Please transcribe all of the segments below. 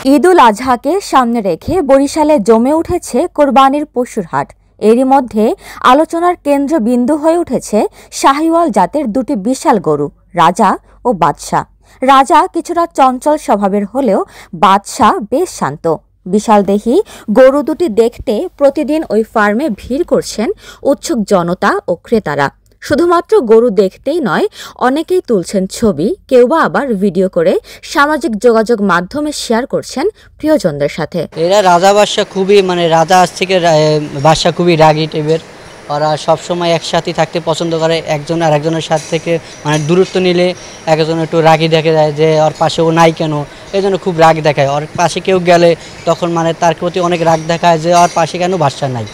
ঈদ উল আজহাকে সামনে রেখে বরিশালে জমে উঠেছে কোরবানির পশুর হাট। এরই মধ্যে আলোচনার কেন্দ্রবিন্দু হয়ে উঠেছে শাহিওয়াল জাতের দুটি বিশাল গরু, রাজা ও বাদশাহ। রাজা কিছুটা চঞ্চল স্বভাবের হলেও বাদশাহ বেশ শান্ত। বিশালদেহী গরু দুটি দেখতে প্রতিদিন ওই ফার্মে ভিড় করছেন উৎসুক জনতা ও ক্রেতারা। শুধুমাত্র গরু দেখতেই নয়, অনেকেই তুলছেন ছবি, কেউ বা আবার ভিডিও করে সামাজিক যোগাযোগ মাধ্যমে শেয়ার করছেন প্রিয়জনদের সাথে। এরা রাজা বাদশা খুবই রাজা আজ থেকে বাদশা খুবই রাগী টাইপের। ওরা সবসময় একসাথে থাকতে পছন্দ করে। একজন আর একজনের সাথে থেকে দূরত্ব নিলে একজন একটু রাগী দেখা যায় যে ওর পাশে ও নাই কেন, এই জন্য খুব রাগ দেখায়। ওর পাশে কেউ গেলে তখন তার প্রতি অনেক রাগ দেখায় যে ওর পাশে কেন বাদশা নাই।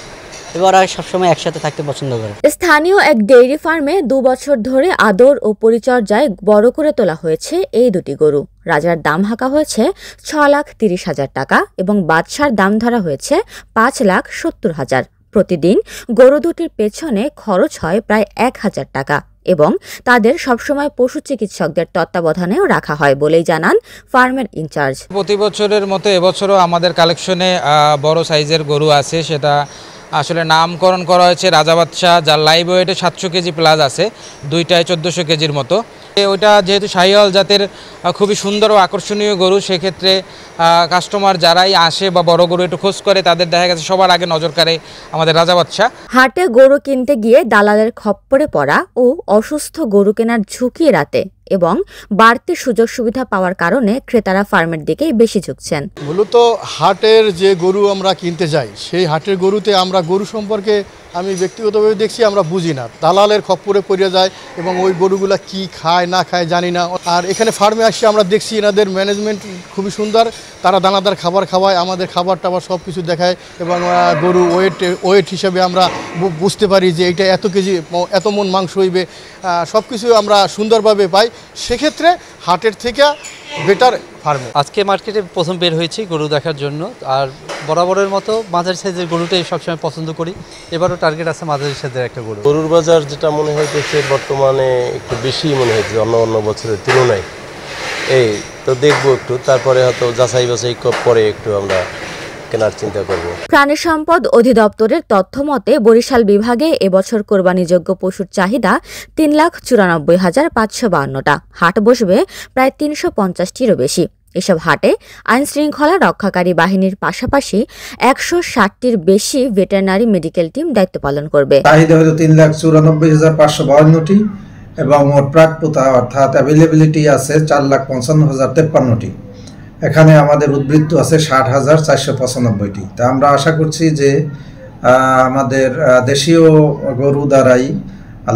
ওরা সবসময় একসাথে থাকতে পছন্দ করে। স্থানীয় এক ডেইরি ফার্মে 2 বছর ধরে আদর ও পরিচর্যায় বড় করে তোলা হয়েছে এই দুটি গরু। রাজার দাম হাঁকা হয়েছে 6,30,000 টাকা এবং বাদশার দাম ধরা হয়েছে 5,70,000। প্রতিদিন গরু দুটির পেছনে খরচ হয় প্রায় 1,000 টাকা এবং তাদের সবসময় পশু চিকিৎসকদের তত্ত্বাবধানেও রাখা হয় বলেই জানান ফার্মের ইনচার্জ। প্রতি বছরের মতো এবছরও আমাদের কালেকশনে বড় সাইজের গরু আছে। সেটা আসলে নামকরণ করা হয়েছে রাজা বাদশাহ, যার লাইভ ওয়েটে 700 কেজি প্লাস আছে, দুইটায় 1400 কেজির মতো। ওইটা যেহেতু শাহিওয়াল জাতের খুবই সুন্দর ও আকর্ষণীয় গরু, সেক্ষেত্রে কাস্টমার যারাই আসে বা বড় গরু একটু খোঁজ করে তাদের দেখা গেছে সবার আগে নজর কাড়ে আমাদের রাজা বাদশাহ। হাটে গরু কিনতে গিয়ে দালালের খপ্পরে পড়া ও অসুস্থ গরু কেনার ঝুঁকি এড়াতে এবং বাড়তি সুযোগ সুবিধা পাওয়ার কারণে ক্রেতারা ফার্মের দিকেই বেশি ঝুঁকছেন। মূলত হাটের যে গরু আমরা কিনতে যাই, সেই হাটের গরুতে আমরা গরু সম্পর্কে আমি ব্যক্তিগতভাবে দেখছি আমরা বুঝি না, দালালের খপ্পরে পড়ে যায় এবং ওই গরুগুলা কি খায় না খায় জানি না। আর এখানে ফার্মে আসছে আমরা দেখছি এনাদের ম্যানেজমেন্ট খুবই সুন্দর, তারা দানাদার খাবার খাওয়ায়, আমাদের খাবার টাবার সব কিছু দেখায় এবং গরু ওয়েট হিসাবে আমরা বুঝতে পারি যে এইটা এত কেজি এত মন মাংস হইবে, সব কিছু আমরা সুন্দরভাবে পাই। সেক্ষেত্রে হাটের থেকে বেটার ফার্মে। আজকে মার্কেটে প্রথম বের হয়েছি গরু দেখার জন্য, আর বরাবরের মতো মাঝারি সাইজের গরুটাই সবসময় পছন্দ করি। এবারও টার্গেট আছে মাঝারি সাইজের একটা গরু। গরুর বাজার যেটা মনে হইতেছে বর্তমানে একটু বেশি মনে হয়েছে অন্য বছরের তুলনায়। এই তো দেখবো একটু, তারপরে হয়তো যাচাই বাছাই পরে একটু আমরা কেনার চিন্তা করব। প্রাণী সম্পদ অধিদপ্তরের তথ্য মতে বরিশাল বিভাগে এবছর কোরবানিযোগ্য পশুর চাহিদা 3,94,552টা। হাট বসবে প্রায় 350টিরও বেশি। এসব হাটে আইনশৃঙ্খলা রক্ষাকারী বাহিনীর পাশাপাশি 160টির বেশি ভেটেরিনারি মেডিকেল টিম দায়িত্ব পালন করবে। চাহিদা হলো 3,94,552টি এবং মোট প্রাপ্যতা অর্থাৎ অ্যাভেলেবিলিটি আছে 4,55,053টি। এখানে আমাদের উদ্বৃত্ত আছে 60,495টি। তা আমরা আশা করছি যে আমাদের দেশীয় গরু দ্বারাই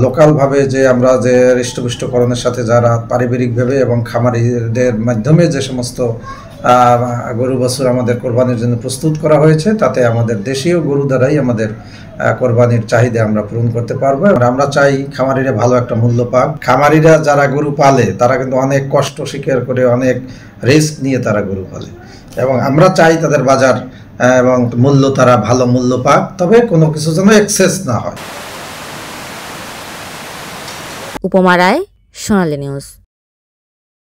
লোকালভাবে যে আমরা যে হৃষ্টপুষ্টকরণের সাথে যারা পারিবারিকভাবে এবং খামারিদের মাধ্যমে যে সমস্ত গরু বাছুর আমাদের কোরবানির জন্য প্রস্তুত করা হয়েছে, তাতে আমাদের দেশীয় গরু দ্বারাই আমাদের কোরবানির চাহিদা আমরা পূরণ করতে পারবো। আমরা চাই খামারিরা ভালো একটা মূল্য পাক। খামারিরা যারা গরু পালে তারা কিন্তু অনেক কষ্ট স্বীকার করে, অনেক রিস্ক নিয়ে তারা গরু পালে এবং আমরা চাই তাদের বাজার এবং মূল্য তারা ভালো মূল্য পাক, তবে কোনো কিছু যেন এক্সেস না হয়। উপমা রায়, সোনালী নিউজ।